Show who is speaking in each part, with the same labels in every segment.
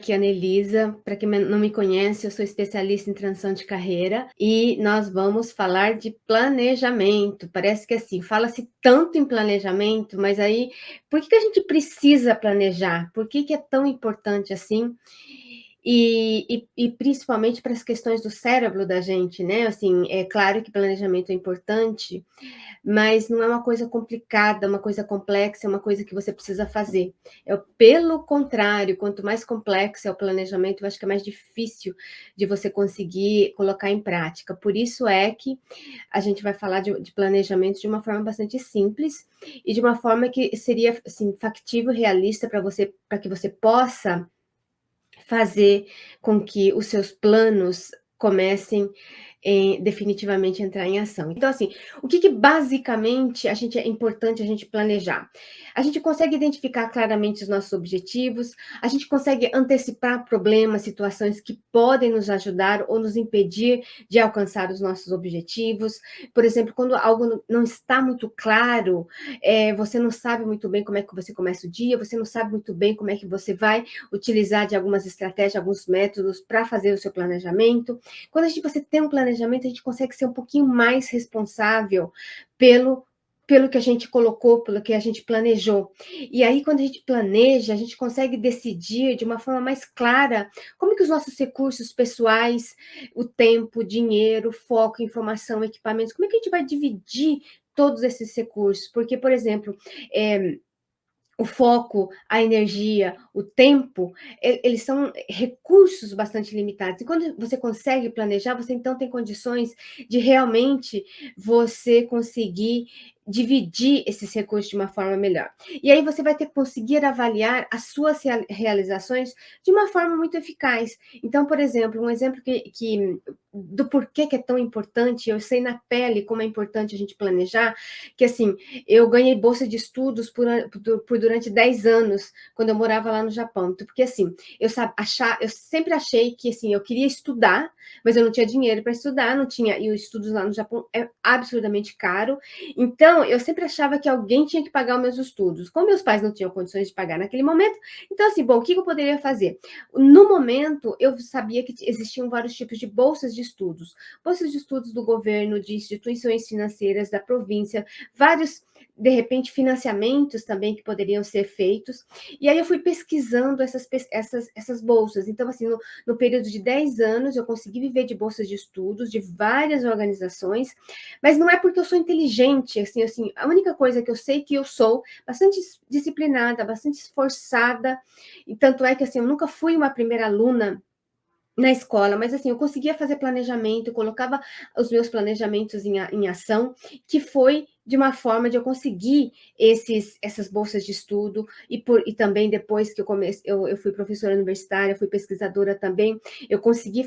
Speaker 1: Aqui é a Anelisa, para quem não me conhece, eu sou especialista em transição de carreira e nós vamos falar de planejamento. Parece que assim, fala-se tanto em planejamento, mas aí, por que a gente precisa planejar? Por que é tão importante assim? E principalmente para as questões do cérebro da gente, né? Assim, é claro que planejamento é importante, mas não é uma coisa complicada, uma coisa complexa, é uma coisa que você precisa fazer. Pelo contrário, quanto mais complexo é o planejamento, eu acho que é mais difícil de você conseguir colocar em prática. Por isso é que a gente vai falar de planejamento de uma forma bastante simples e de uma forma que seria assim, factível, realista para que você possa fazer com que os seus planos comecem definitivamente entrar em ação. Então, assim, o que basicamente é importante a gente planejar? A gente consegue identificar claramente os nossos objetivos, a gente consegue antecipar problemas, situações que podem nos ajudar ou nos impedir de alcançar os nossos objetivos. Por exemplo, quando algo não está muito claro, você não sabe muito bem como é que você começa o dia, você não sabe muito bem como é que você vai utilizar de algumas estratégias, alguns métodos para fazer o seu planejamento. Quando você tem um planejamento, a gente consegue ser um pouquinho mais responsável pelo que a gente colocou, pelo que a gente planejou. E aí, quando a gente planeja, a gente consegue decidir de uma forma mais clara como que os nossos recursos pessoais, o tempo, o dinheiro, foco, informação, equipamentos, como é que a gente vai dividir todos esses recursos? Porque, por exemplo, o foco, a energia, o tempo, eles são recursos bastante limitados. E quando você consegue planejar, você então tem condições de realmente você conseguir dividir esses recursos de uma forma melhor. E aí você vai ter que conseguir avaliar as suas realizações de uma forma muito eficaz. Então, por exemplo, um exemplo do porquê que é tão importante, eu sei na pele como é importante a gente planejar, que assim, eu ganhei bolsa de estudos por durante 10 anos, quando eu morava lá no Japão. Porque assim, eu sempre achei que assim, eu queria estudar, mas eu não tinha dinheiro para estudar, não tinha, e os estudos lá no Japão é absurdamente caro. Então, eu sempre achava que alguém tinha que pagar os meus estudos. Como meus pais não tinham condições de pagar naquele momento, então assim, bom, o que eu poderia fazer? No momento, eu sabia que existiam vários tipos de bolsas de estudos do governo, de instituições financeiras da província, vários, de repente, financiamentos também que poderiam ser feitos. E aí eu fui pesquisando essas bolsas. Então, assim, no período de 10 anos, eu consegui viver de bolsas de estudos de várias organizações, mas não é porque eu sou inteligente, assim, a única coisa que eu sei que eu sou bastante disciplinada, bastante esforçada, e tanto é que, assim, eu nunca fui uma primeira aluna na escola, mas assim, eu conseguia fazer planejamento, eu colocava os meus planejamentos em ação, que foi de uma forma de eu conseguir essas bolsas de estudo, e também depois que eu fui professora universitária, fui pesquisadora também, eu consegui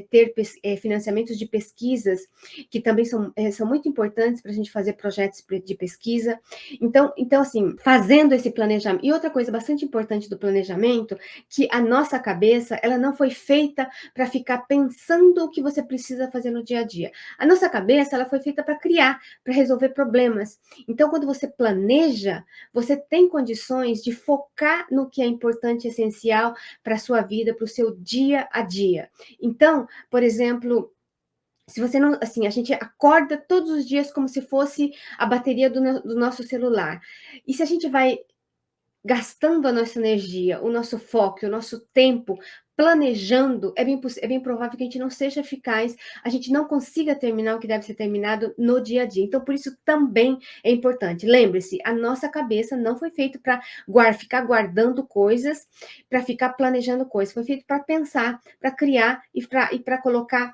Speaker 1: ter financiamentos de pesquisas, que também são muito importantes para a gente fazer projetos de pesquisa. Então, assim, fazendo esse planejamento, e outra coisa bastante importante do planejamento, que a nossa cabeça, ela não foi feita para ficar pensando o que você precisa fazer no dia a dia. A nossa cabeça, ela foi feita para criar, para resolver problemas. Então, quando você planeja, você tem condições de focar no que é importante e essencial para a sua vida, para o seu dia a dia. Então, por exemplo, se você não, assim, a gente acorda todos os dias como se fosse a bateria do nosso celular. E se a gente vai gastando a nossa energia, o nosso foco, o nosso tempo, planejando, é bem provável que a gente não seja eficaz, a gente não consiga terminar o que deve ser terminado no dia a dia. Então, por isso também é importante. Lembre-se, a nossa cabeça não foi feita para ficar guardando coisas, para ficar planejando coisas. Foi feito para pensar, para criar e para colocar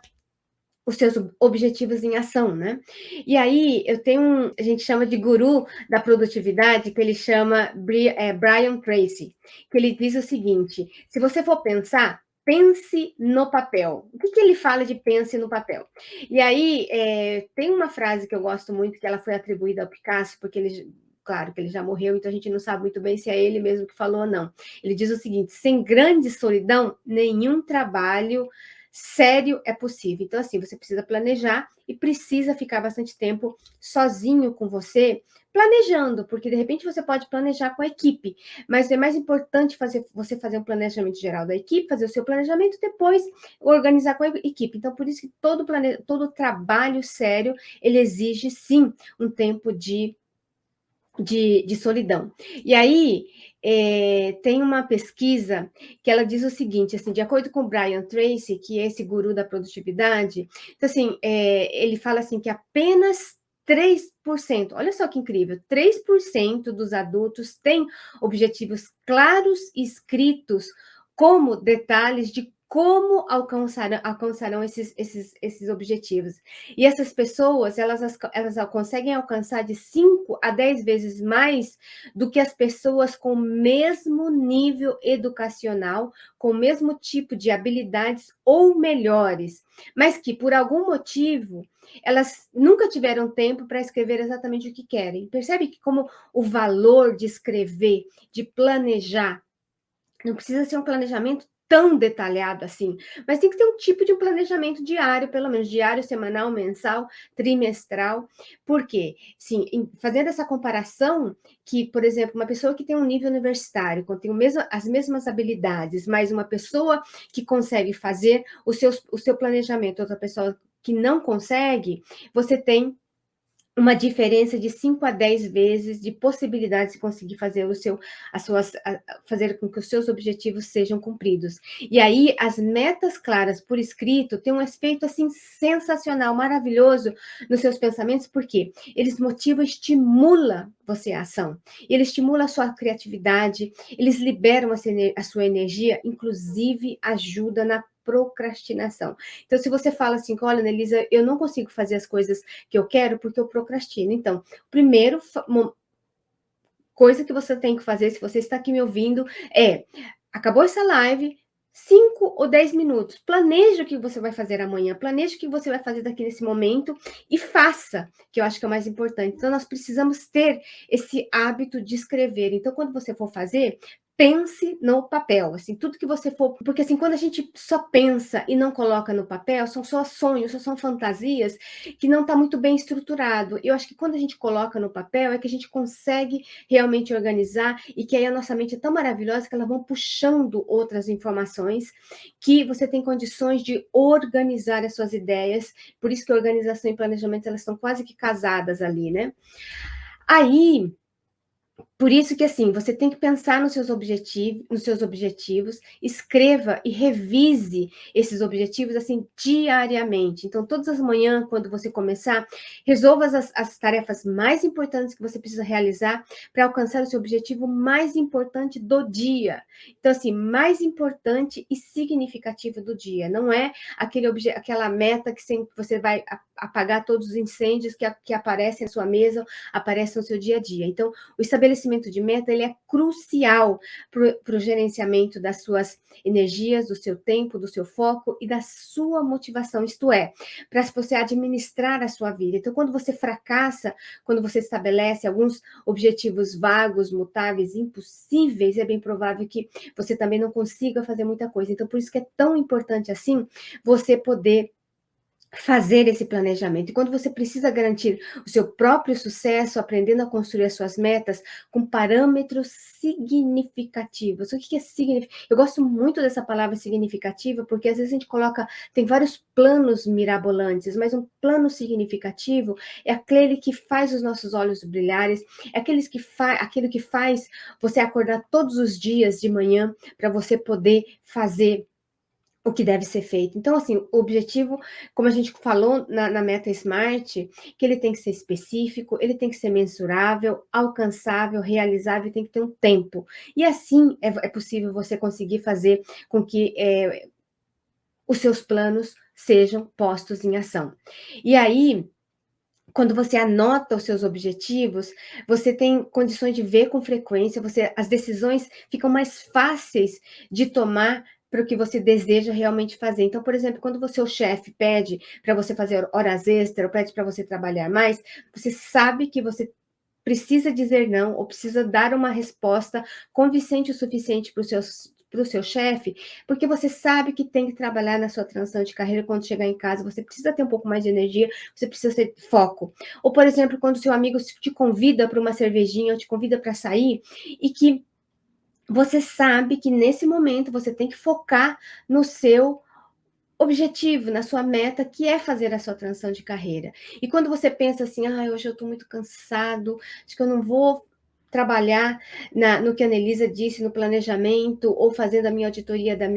Speaker 1: os seus objetivos em ação, né? E aí eu tenho a gente chama de guru da produtividade, que ele chama Brian Tracy, que ele diz o seguinte: se você for pensar, pense no papel. O que ele fala de pense no papel? E aí tem uma frase que eu gosto muito, que ela foi atribuída ao Picasso, porque claro que ele já morreu, então a gente não sabe muito bem se é ele mesmo que falou ou não. Ele diz o seguinte: sem grande solidão, nenhum trabalho sério é possível. Então, assim, você precisa planejar e precisa ficar bastante tempo sozinho com você, planejando, porque de repente você pode planejar com a equipe, mas é mais importante você fazer um planejamento geral da equipe, fazer o seu planejamento, depois organizar com a equipe. Então, por isso que todo trabalho sério, ele exige, sim, um tempo de solidão. E aí, tem uma pesquisa que ela diz o seguinte, assim, de acordo com o Brian Tracy, que é esse guru da produtividade, então, assim, ele fala assim que apenas 3%, olha só que incrível, 3% dos adultos têm objetivos claros e escritos como detalhes de como alcançarão esses objetivos. E essas pessoas, elas conseguem alcançar de 5 a 10 vezes mais do que as pessoas com o mesmo nível educacional, com o mesmo tipo de habilidades ou melhores, mas que, por algum motivo, elas nunca tiveram tempo para escrever exatamente o que querem. Percebe que como o valor de escrever, de planejar, não precisa ser um planejamento tão detalhado assim, mas tem que ter um tipo de um planejamento diário, pelo menos diário, semanal, mensal, trimestral. Por quê? Sim, fazendo essa comparação, que, por exemplo, uma pessoa que tem um nível universitário, tem as mesmas habilidades, mas uma pessoa que consegue fazer o seu planejamento, outra pessoa que não consegue, você tem uma diferença de 5 a 10 vezes de possibilidades de conseguir fazer fazer com que os seus objetivos sejam cumpridos. E aí, as metas claras por escrito têm um efeito, assim, sensacional, maravilhoso nos seus pensamentos, porque eles motivam, estimulam você a ação. Ele estimula a sua criatividade, eles liberam a sua energia, inclusive ajuda na procrastinação. Então, se você fala assim, olha, Annelisa, eu não consigo fazer as coisas que eu quero porque eu procrastino. Então, primeiro coisa que você tem que fazer, se você está aqui me ouvindo, acabou essa live, 5 ou 10 minutos. Planeje o que você vai fazer amanhã, planeje o que você vai fazer daqui nesse momento e faça, que eu acho que é o mais importante. Então, nós precisamos ter esse hábito de escrever. Então, quando você for fazer, pense no papel, assim, tudo que você for, porque assim, quando a gente só pensa e não coloca no papel, são só sonhos, só são fantasias que não está muito bem estruturado. Eu acho que quando a gente coloca no papel é que a gente consegue realmente organizar e que aí a nossa mente é tão maravilhosa que ela vão puxando outras informações que você tem condições de organizar as suas ideias. Por isso que a organização e planejamento elas estão quase que casadas ali, né? Aí por isso que, assim, você tem que pensar nos seus objetivos, escreva e revise esses objetivos, assim, diariamente. Então, todas as manhãs, quando você começar, resolva as tarefas mais importantes que você precisa realizar para alcançar o seu objetivo mais importante do dia. Então, assim, mais importante e significativo do dia. Não é aquela meta que você vai apagar todos os incêndios que aparecem na sua mesa, aparecem no seu dia a dia. Então, o estabelecimento de meta ele é crucial para o gerenciamento das suas energias, do seu tempo, do seu foco e da sua motivação, isto é, para você administrar a sua vida. Então, quando você fracassa, quando você estabelece alguns objetivos vagos, mutáveis, impossíveis, é bem provável que você também não consiga fazer muita coisa. Então, por isso que é tão importante assim você poder fazer esse planejamento. E quando você precisa garantir o seu próprio sucesso, aprendendo a construir as suas metas com parâmetros significativos. O que é significativo? Eu gosto muito dessa palavra significativa, porque às vezes a gente tem vários planos mirabolantes, mas um plano significativo é aquele que faz os nossos olhos brilharem, é aquilo que faz você acordar todos os dias de manhã para você poder fazer o que deve ser feito. Então, assim, o objetivo, como a gente falou na meta SMART, que ele tem que ser específico, ele tem que ser mensurável, alcançável, realizável, tem que ter um tempo. E assim é possível você conseguir fazer com que os seus planos sejam postos em ação. E aí, quando você anota os seus objetivos, você tem condições de ver com frequência, as decisões ficam mais fáceis de tomar para o que você deseja realmente fazer. Então, por exemplo, quando o seu chefe pede para você fazer horas extras, ou pede para você trabalhar mais, você sabe que você precisa dizer não, ou precisa dar uma resposta convincente o suficiente para para o seu chefe, porque você sabe que tem que trabalhar na sua transição de carreira. Quando chegar em casa, você precisa ter um pouco mais de energia, você precisa ter foco. Ou, por exemplo, quando seu amigo te convida para uma cervejinha, ou te convida para sair, e que você sabe que nesse momento você tem que focar no seu objetivo, na sua meta, que é fazer a sua transição de carreira. E quando você pensa assim, hoje eu estou muito cansado, acho que eu não vou trabalhar no que a Anelisa disse, no planejamento, ou fazendo a minha auditoria das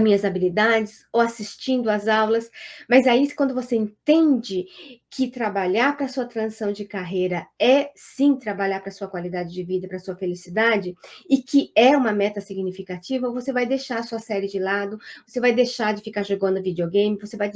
Speaker 1: minhas habilidades, ou assistindo às aulas, mas aí quando você entende que trabalhar para a sua transição de carreira é sim trabalhar para a sua qualidade de vida, para a sua felicidade, e que é uma meta significativa, você vai deixar a sua série de lado, você vai deixar de ficar jogando videogame, você vai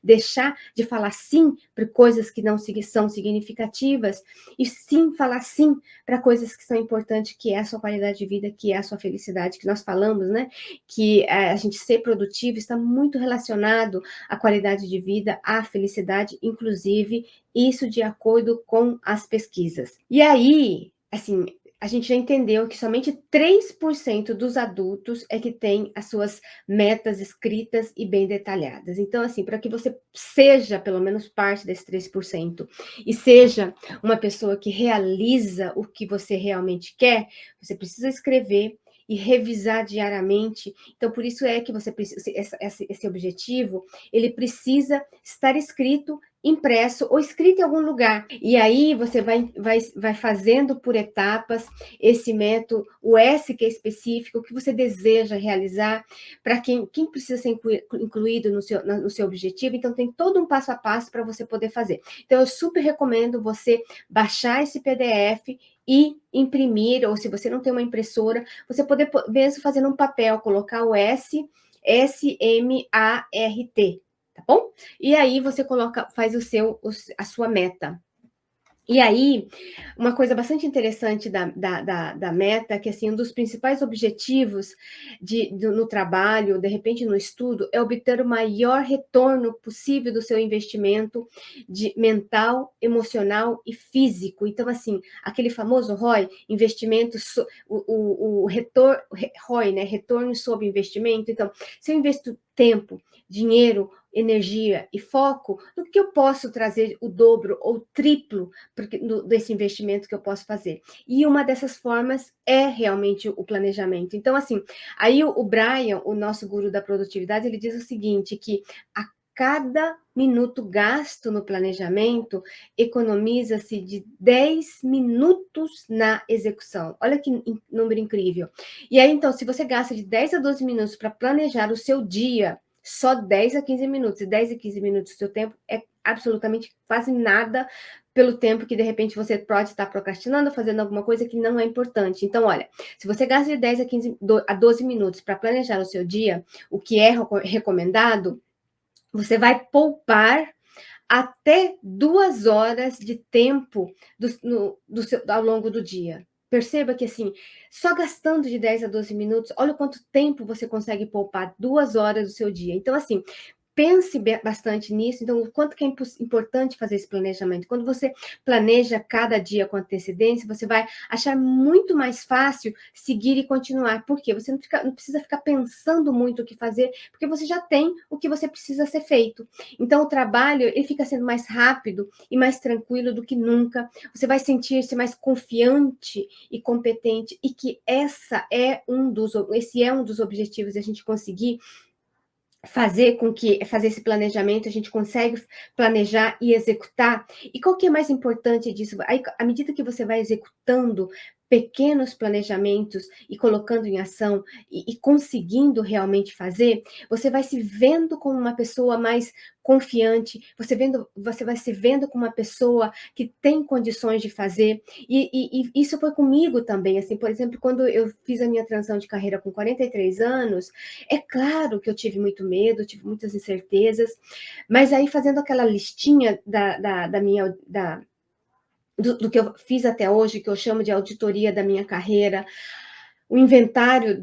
Speaker 1: deixar de falar sim para coisas que não são significativas, e sim falar sim para coisas que são importantes, que é a sua qualidade de vida, que é a sua felicidade, que nós falamos, né? Que a gente ser produtivo está muito relacionado à qualidade de vida, à felicidade, inclusive, isso de acordo com as pesquisas. E aí, assim, a gente já entendeu que somente 3% dos adultos é que tem as suas metas escritas e bem detalhadas. Então, assim, para que você seja pelo menos parte desse 3% e seja uma pessoa que realiza o que você realmente quer, você precisa escrever e revisar diariamente. Então, por isso é que você precisa, esse objetivo, ele precisa estar escrito, impresso ou escrito em algum lugar. E aí você vai fazendo por etapas esse método, o S que é específico, o que você deseja realizar, para quem precisa ser incluído no seu objetivo. Então, tem todo um passo a passo para você poder fazer. Então, eu super recomendo você baixar esse PDF e imprimir, ou se você não tem uma impressora, você poder mesmo fazer num papel, colocar o SMART, tá bom? E aí você faz a sua meta. E aí, uma coisa bastante interessante da meta, que assim, um dos principais objetivos no trabalho, de repente no estudo, é obter o maior retorno possível do seu investimento mental, emocional e físico. Então, assim, aquele famoso ROI, investimento, o retorno, ROI, né? Retorno sobre investimento. Então, se eu investo tempo, dinheiro, energia e foco, no que eu posso trazer o dobro ou triplo desse investimento que eu posso fazer. E uma dessas formas é realmente o planejamento. Então, assim, aí o Brian, o nosso guru da produtividade, ele diz o seguinte, que a cada minuto gasto no planejamento, economiza-se de 10 minutos na execução. Olha que número incrível. E aí, então, se você gasta de 10 a 12 minutos para planejar o seu dia, só 10 a 15 minutos, e 10 a 15 minutos do seu tempo é absolutamente quase nada pelo tempo que, de repente, você pode estar procrastinando, fazendo alguma coisa que não é importante. Então, olha, se você gasta de 10 a 12 minutos para planejar o seu dia, o que é recomendado, você vai poupar até 2 horas de tempo ao longo do dia. Perceba que, assim, só gastando de 10 a 12 minutos, olha quanto tempo você consegue poupar, 2 horas do seu dia. Então, assim, pense bastante nisso. Então, o quanto que é importante fazer esse planejamento. Quando você planeja cada dia com antecedência, você vai achar muito mais fácil seguir e continuar. Por quê? Você não precisa ficar pensando muito o que fazer, porque você já tem o que você precisa ser feito. Então, o trabalho, ele fica sendo mais rápido e mais tranquilo do que nunca. Você vai sentir-se mais confiante e competente, e que esse é um dos objetivos, a gente conseguir fazer esse planejamento, a gente consegue planejar e executar. E qual que é mais importante disso? Aí, à medida que você vai executando pequenos planejamentos e colocando em ação e conseguindo realmente fazer, você vai se vendo como uma pessoa mais confiante, você vai se vendo como uma pessoa que tem condições de fazer, e isso foi comigo também, assim, por exemplo, quando eu fiz a minha transição de carreira com 43 anos, é claro que eu tive muito medo, tive muitas incertezas, mas aí fazendo aquela listinha do que eu fiz até hoje, que eu chamo de auditoria da minha carreira, o inventário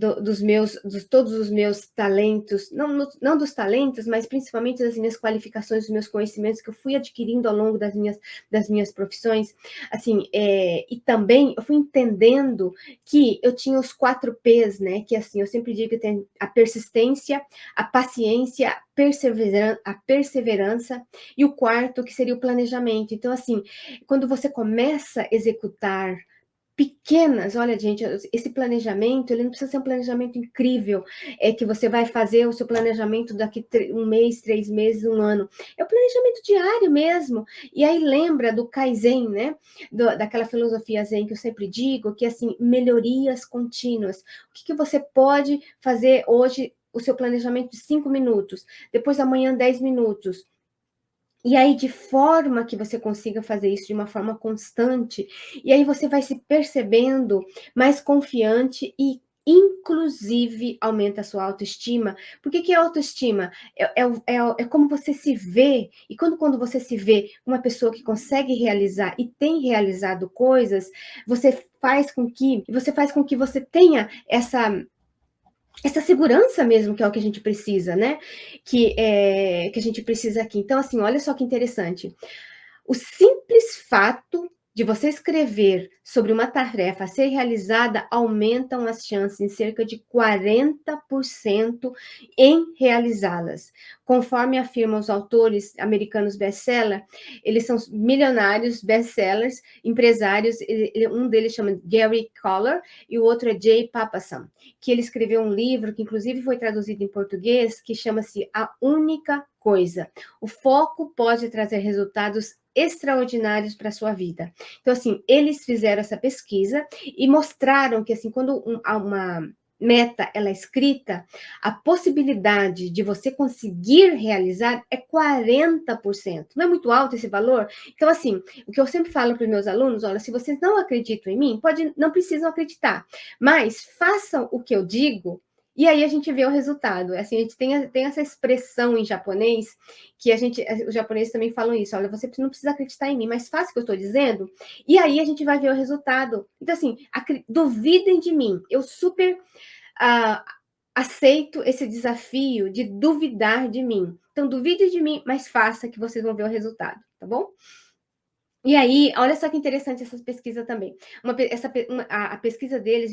Speaker 1: todos os meus talentos, não dos talentos, mas principalmente das minhas qualificações, dos meus conhecimentos que eu fui adquirindo ao longo das minhas profissões, assim, e também eu fui entendendo que eu tinha os 4 P's, né, que assim, eu sempre digo que tem a persistência, a paciência, a perseverança, e o quarto, que seria o planejamento. Então, assim, quando você começa a executar pequenas, olha, gente, esse planejamento, ele não precisa ser um planejamento incrível, que você vai fazer o seu planejamento daqui um mês, 3 meses, um ano. É o planejamento diário mesmo. E aí lembra do Kaizen, né? Daquela filosofia Zen que eu sempre digo, que assim, melhorias contínuas. O que você pode fazer hoje? O seu planejamento de 5 minutos, depois amanhã 10 minutos, e aí, de forma que você consiga fazer isso de uma forma constante, e aí você vai se percebendo mais confiante e, inclusive, aumenta a sua autoestima. Por que é autoestima? É como você se vê, e quando você se vê uma pessoa que consegue realizar e tem realizado coisas, você faz com que você tenha essa segurança mesmo, que é o que a gente precisa, né? Que a gente precisa aqui. Então, assim, olha só que interessante. O simples fato de você escrever sobre uma tarefa a ser realizada aumentam as chances em cerca de 40% em realizá-las. Conforme afirmam os autores americanos best-seller, eles são milionários best-sellers, empresários, um deles chama Gary Keller e o outro é Jay Papasan, que ele escreveu um livro que inclusive foi traduzido em português, que chama-se A Única Coisa. O foco pode trazer resultados extraordinários para a sua vida. Então, assim, eles fizeram essa pesquisa e mostraram que, assim, quando uma meta ela é escrita, a possibilidade de você conseguir realizar é 40%. Não é muito alto esse valor? Então, assim, o que eu sempre falo para os meus alunos, olha, se vocês não acreditam em mim, não precisam acreditar, mas façam o que eu digo, e aí a gente vê o resultado. Assim, a gente tem essa expressão em japonês, que os japoneses também falam isso, olha, você não precisa acreditar em mim, mas faça o que eu estou dizendo, e aí a gente vai ver o resultado. Então, assim, duvidem de mim, eu super aceito esse desafio de duvidar de mim. Então, duvide de mim, mas faça que vocês vão ver o resultado, tá bom? E aí, olha só que interessante essa pesquisa também. A pesquisa deles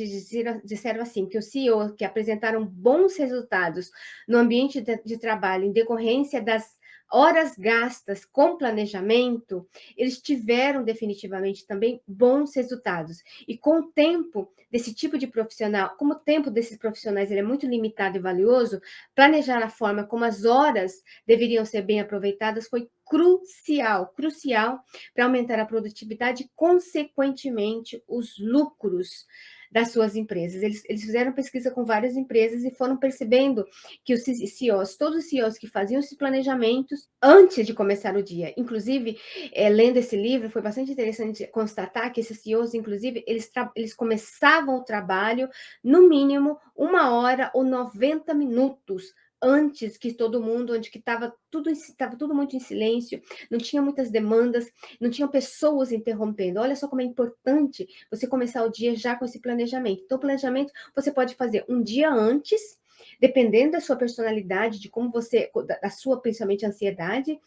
Speaker 1: disseram assim, que os CEOs que apresentaram bons resultados no ambiente de trabalho em decorrência das horas gastas com planejamento, eles tiveram definitivamente também bons resultados. E com o tempo desse tipo de profissional, como o tempo desses profissionais ele é muito limitado e valioso, planejar a forma como as horas deveriam ser bem aproveitadas foi crucial para aumentar a produtividade e, consequentemente, os lucros das suas empresas. Eles fizeram pesquisa com várias empresas e foram percebendo que os CEOs, todos os CEOs que faziam esses planejamentos antes de começar o dia, inclusive, lendo esse livro, foi bastante interessante constatar que esses CEOs, inclusive, eles começavam o trabalho no mínimo 1 hora ou 90 minutos antes que todo mundo, onde que estava tudo muito em silêncio, não tinha muitas demandas, não tinham pessoas interrompendo. Olha só como é importante você começar o dia já com esse planejamento. Então, o planejamento você pode fazer um dia antes, dependendo da sua personalidade, de como você, da sua, principalmente, ansiedade,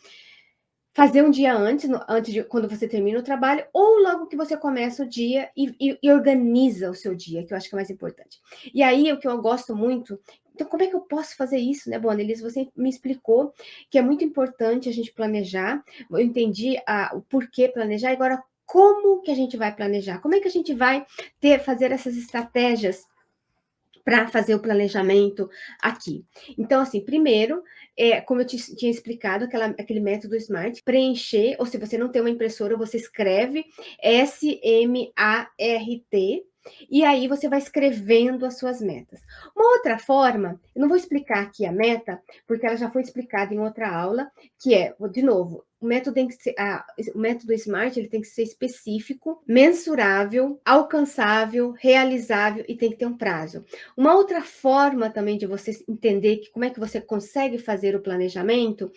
Speaker 1: fazer um dia antes de quando você termina o trabalho, ou logo que você começa o dia e organiza o seu dia, que eu acho que é mais importante. E aí, o que eu gosto muito, então, como é que eu posso fazer isso, né, Bom, Elise? Você me explicou que é muito importante a gente planejar, eu entendi o porquê planejar, agora como que a gente vai planejar? Como é que a gente vai fazer essas estratégias para fazer o planejamento aqui? Então, assim, primeiro, como eu tinha explicado, aquele método SMART, preencher, ou se você não tem uma impressora, você escreve SMART, e aí você vai escrevendo as suas metas. Uma outra forma, eu não vou explicar aqui a meta, porque ela já foi explicada em outra aula, que é, de novo, o método SMART ele tem que ser específico, mensurável, alcançável, realizável e tem que ter um prazo. Uma outra forma também de você entender como é que você consegue fazer o planejamento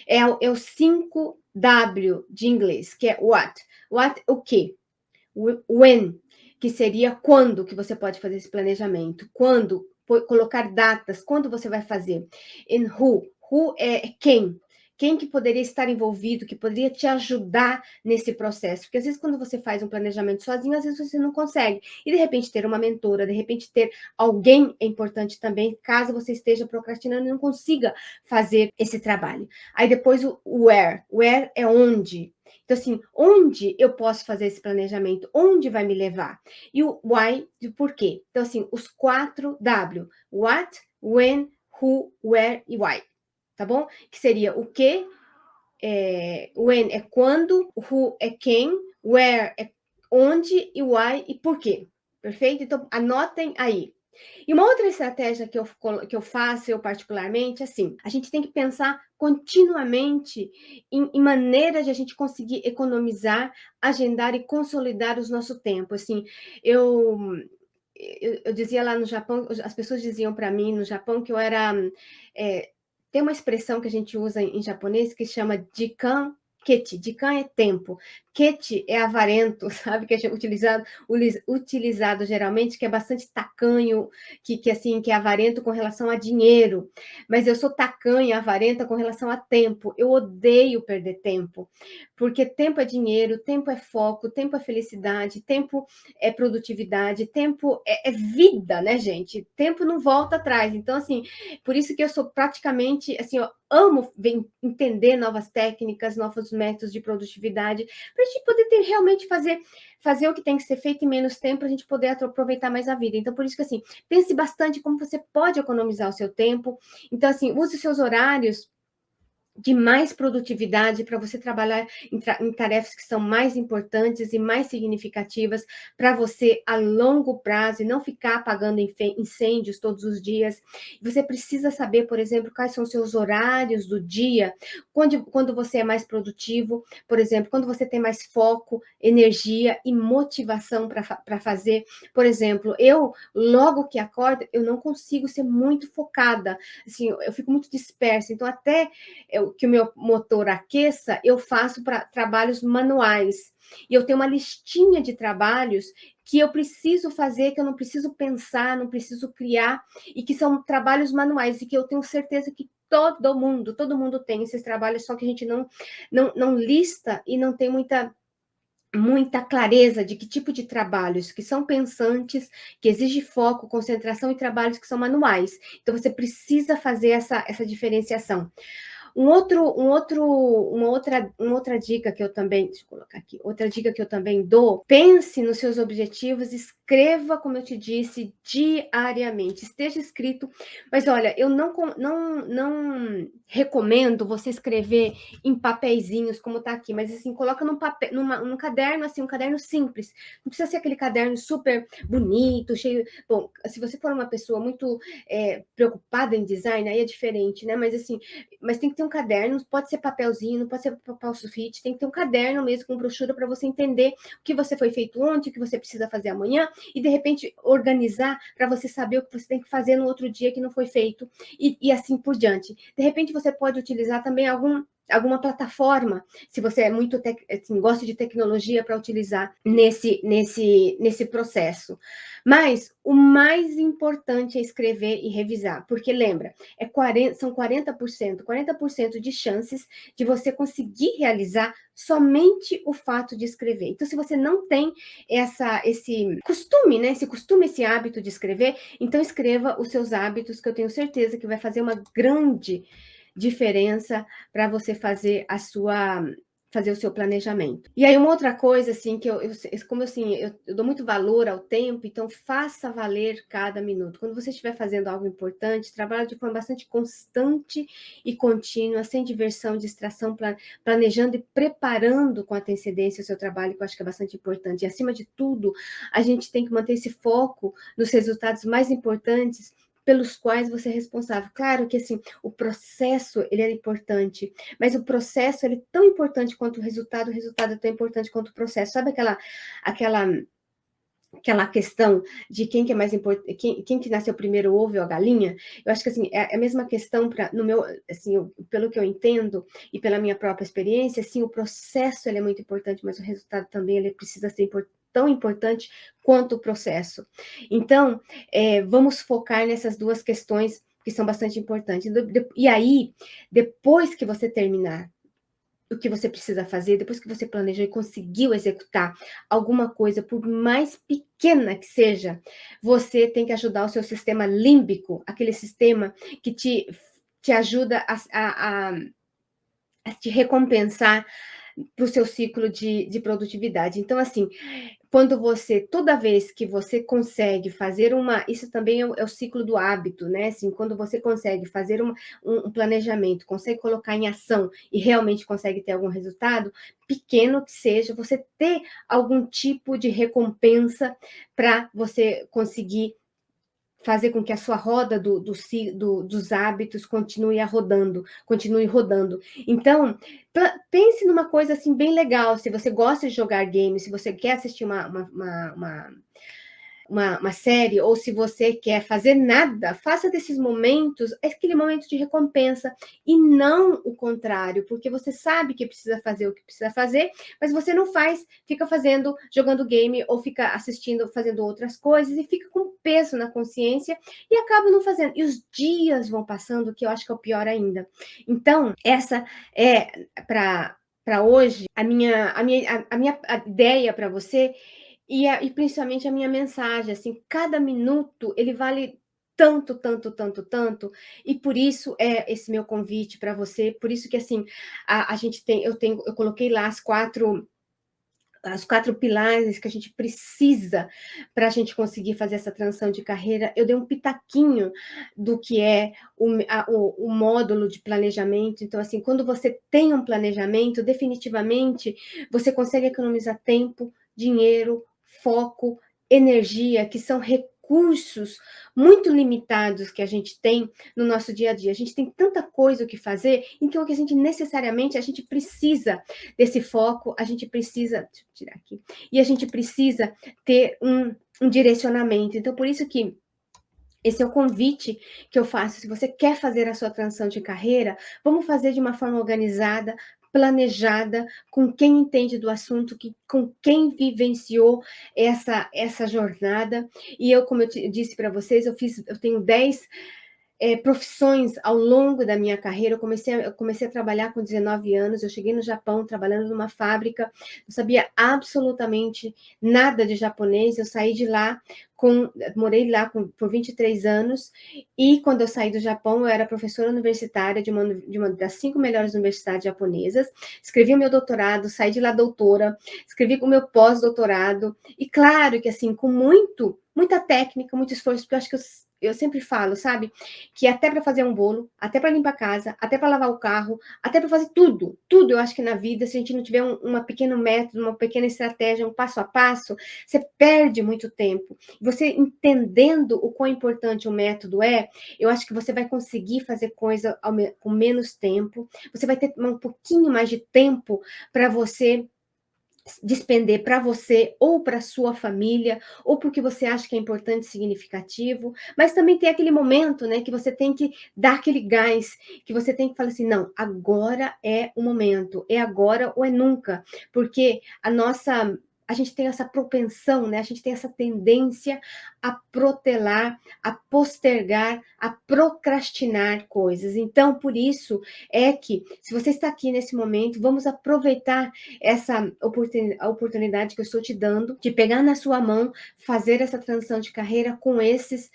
Speaker 1: é o 5W de inglês, que é what. What, o quê? When. que seria quando que você pode fazer esse planejamento, quando, colocar datas, quando você vai fazer. And who é quem que poderia estar envolvido, que poderia te ajudar nesse processo, porque às vezes quando você faz um planejamento sozinho, às vezes você não consegue, e de repente ter uma mentora, de repente ter alguém é importante também, caso você esteja procrastinando e não consiga fazer esse trabalho. Aí depois o where é onde. Então, assim, onde eu posso fazer esse planejamento? Onde vai me levar? E o why, de porquê. Então, assim, os 4 W. What, when, who, where e why. Tá bom? Que seria o que, when é quando, who é quem, where é onde e why e porquê. Perfeito? Então, anotem aí. E uma outra estratégia que eu faço, eu particularmente, assim, a gente tem que pensar continuamente em maneiras de a gente conseguir economizar, agendar e consolidar o nosso tempo. Assim, eu, eu dizia lá no Japão, as pessoas diziam para mim no Japão que eu era. Tem uma expressão que a gente usa em japonês que chama jikan Keti. Jikan é tempo. Keti é avarento, sabe? Que é utilizado geralmente, que é bastante tacanho, assim, que é avarento com relação a dinheiro. Mas eu sou tacanha, avarenta com relação a tempo. Eu odeio perder tempo, porque tempo é dinheiro, tempo é foco, tempo é felicidade, tempo é produtividade, tempo é vida, né, gente? Tempo não volta atrás. Então, assim, por isso que eu sou praticamente, assim, eu amo entender novas técnicas, novos métodos de produtividade, para a gente poder realmente fazer o que tem que ser feito em menos tempo, para a gente poder aproveitar mais a vida. Então, por isso que, assim, pense bastante como você pode economizar o seu tempo. Então, assim, use os seus horários de mais produtividade para você trabalhar em tarefas que são mais importantes e mais significativas para você a longo prazo e não ficar apagando incêndios todos os dias. Você precisa saber, por exemplo, quais são os seus horários do dia, quando você é mais produtivo, por exemplo, quando você tem mais foco, energia e motivação para fazer. Por exemplo, eu, logo que acordo, eu não consigo ser muito focada, assim, eu fico muito dispersa, então até que o meu motor aqueça, eu faço para trabalhos manuais. E eu tenho uma listinha de trabalhos que eu preciso fazer, que eu não preciso pensar, não preciso criar, e que são trabalhos manuais, e que eu tenho certeza que todo mundo tem esses trabalhos, só que a gente não lista e não tem muita clareza de que tipo de trabalhos que são pensantes, que exige foco, concentração e trabalhos que são manuais. Então, você precisa fazer essa diferenciação. Uma outra dica que eu também, deixa eu colocar aqui, outra dica que eu também dou, pense nos seus objetivos, escreva, como eu te disse, diariamente, esteja escrito, mas olha, eu não recomendo você escrever em papeizinhos, como tá aqui, mas assim, coloca num caderno, assim, um caderno simples, não precisa ser aquele caderno super bonito, cheio, bom, se você for uma pessoa muito preocupada em design, aí é diferente, né, mas tem que ter um caderno, pode ser papelzinho, não pode ser papel sulfite, tem que ter um caderno mesmo com brochura para você entender o que você foi feito ontem, o que você precisa fazer amanhã, e de repente organizar para você saber o que você tem que fazer no outro dia que não foi feito, e assim por diante. De repente você pode utilizar também alguma plataforma, se você é muito assim, gosta de tecnologia para utilizar nesse processo. Mas o mais importante é escrever e revisar, porque lembra, são 40% de chances de você conseguir realizar somente o fato de escrever. Então, se você não tem esse costume, né? Esse hábito de escrever, então escreva os seus hábitos, que eu tenho certeza que vai fazer uma grande diferença para você fazer o seu planejamento. E aí uma outra coisa assim que como assim, eu dou muito valor ao tempo, então faça valer cada minuto. Quando você estiver fazendo algo importante, trabalhe de forma bastante constante e contínua, sem diversão, distração, planejando e preparando com antecedência o seu trabalho, que eu acho que é bastante importante. E acima de tudo, a gente tem que manter esse foco nos resultados mais importantes pelos quais você é responsável. Claro que assim, o processo ele é importante, mas o processo ele é tão importante quanto o resultado é tão importante quanto o processo. Sabe aquela questão de quem que é mais importante, quem que nasceu primeiro, o ovo ou a galinha? Eu acho que assim, é a mesma questão no meu, assim, pelo que eu entendo e pela minha própria experiência, assim, o processo ele é muito importante, mas o resultado também ele precisa ser importante tão importante quanto o processo. Então, vamos focar nessas duas questões que são bastante importantes. E aí, depois que você terminar o que você precisa fazer, depois que você planejou e conseguiu executar alguma coisa, por mais pequena que seja, você tem que ajudar o seu sistema límbico, aquele sistema que te ajuda a te recompensar para o seu ciclo de produtividade. Então, assim, quando você, toda vez que você consegue fazer isso também é o ciclo do hábito, né? Assim, quando você consegue fazer um planejamento, consegue colocar em ação e realmente consegue ter algum resultado, pequeno que seja, você ter algum tipo de recompensa para você conseguir fazer com que a sua roda dos hábitos continue rodando. Então, pense numa coisa assim bem legal. Se você gosta de jogar games, se você quer assistir uma série, ou se você quer fazer nada, faça desses momentos aquele momento de recompensa, e não o contrário, porque você sabe que precisa fazer o que precisa fazer, mas você não faz, fica fazendo, jogando game, ou fica assistindo, fazendo outras coisas, e fica com peso na consciência, e acaba não fazendo. E os dias vão passando, que eu acho que é o pior ainda. Então, essa é, para hoje, a minha ideia para você, e principalmente a minha mensagem, assim, cada minuto ele vale tanto, tanto, tanto, tanto, e por isso é esse meu convite para você, por isso que, assim, a gente eu coloquei lá os 4 pilares que a gente precisa para a gente conseguir fazer essa transição de carreira. Eu dei um pitaquinho do que é o módulo de planejamento. Então, assim, quando você tem um planejamento, definitivamente você consegue economizar tempo, dinheiro, foco, energia, que são recursos muito limitados que a gente tem no nosso dia a dia. A gente tem tanta coisa o que fazer, então que a gente necessariamente, a gente precisa desse foco, a gente precisa, deixa eu tirar aqui, e a gente precisa ter um direcionamento. Então, por isso que esse é o convite que eu faço. Se você quer fazer a sua transição de carreira, vamos fazer de uma forma organizada, planejada, com quem entende do assunto, com quem vivenciou essa jornada. E eu, como eu disse para vocês, eu tenho 10 profissões ao longo da minha carreira. Eu comecei a trabalhar com 19 anos, eu cheguei no Japão trabalhando numa fábrica, não sabia absolutamente nada de japonês, eu saí de lá, morei lá por 23 anos, e quando eu saí do Japão, eu era professora universitária de uma das 5 melhores universidades japonesas, escrevi o meu doutorado, saí de lá doutora, escrevi o meu pós-doutorado, e claro que assim, com muita técnica, muito esforço, porque eu acho que eu sempre falo, sabe? Que até para fazer um bolo, até para limpar a casa, até para lavar o carro, até para fazer tudo, eu acho que na vida, se a gente não tiver uma pequeno método, uma pequena estratégia, um passo a passo, você perde muito tempo. Você entendendo o quão importante o método eu acho que você vai conseguir fazer coisa com menos tempo, você vai ter um pouquinho mais de tempo para você despender para você ou para sua família, ou porque você acha que é importante, significativo, mas também tem aquele momento, né, que você tem que dar aquele gás, que você tem que falar assim, não, agora é o momento, é agora ou é nunca, porque a gente tem essa propensão, né? A gente tem essa tendência a protelar, a postergar, a procrastinar coisas. Então, por isso é que, se você está aqui nesse momento, vamos aproveitar essa oportunidade que eu estou te dando, de pegar na sua mão, fazer essa transição de carreira com esses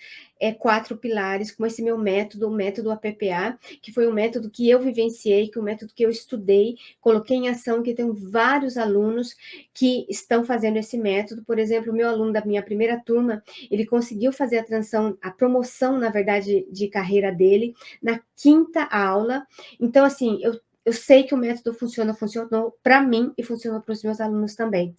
Speaker 1: 4 pilares, com esse meu método, o método APPA, que foi um método que eu vivenciei, que é um método que eu estudei, coloquei em ação, que tenho vários alunos que estão fazendo esse método. Por exemplo, o meu aluno da minha primeira turma, ele conseguiu fazer a transição, a promoção, na verdade, de carreira dele, na 5ª aula. Então, assim, eu sei que o método funcionou para mim e funcionou para os meus alunos também.